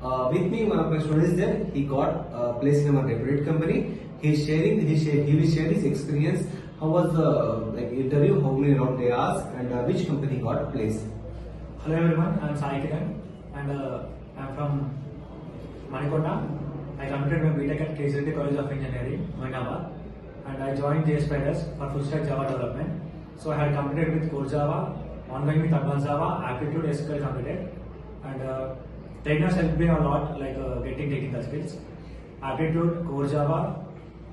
With me, one of my students there, he got placed in our reputed company. He will share his experience. How was the interview? How many rounds they asked, and which company got placed? Hello everyone, I am E.SAI KIRAN and I am from Punjagutta. I completed my B.TECH at College of Engineering, Hyderabad, and I joined JSpiders for full stack Java development. So I had completed with core Java, ongoing with advanced Java, aptitude SQL completed, and trainers helped me a lot, like getting technical skills, aptitude, core Java,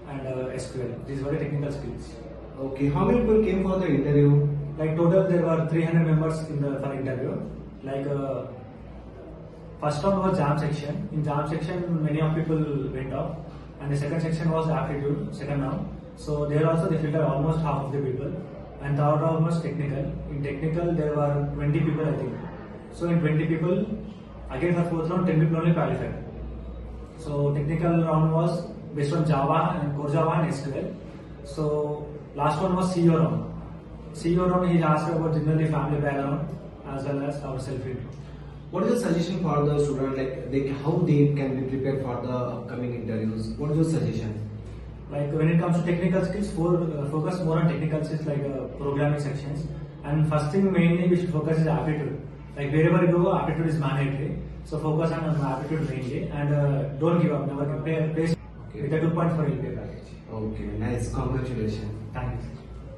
and SQL. These were the technical skills. Okay, how many people came for the interview? Like total there were 300 members for interview. Like first round was jam section. In jam section many of people went off, and the second section was aptitude, second round. So there also they filtered almost half of the people, and third round was technical. In technical there were 20 people I think. So in 20 people, again for fourth round 10 people only qualified. So technical round was based on Java and core Java and SQL. So last one was CEO round. CEO round, he asked about generally family background as well as our self-review. What is the suggestion for the student, how they can be prepared for the upcoming interviews? What is your suggestion? Like when it comes to technical skills, focus more on technical skills like programming sections. And first thing mainly we should focus is aptitude. Like wherever you go, aptitude is mandatory. So focus on aptitude mainly, and don't give up. Never give up. Place with a 2.4 LPA package. Okay, nice. Congratulations. Thank you.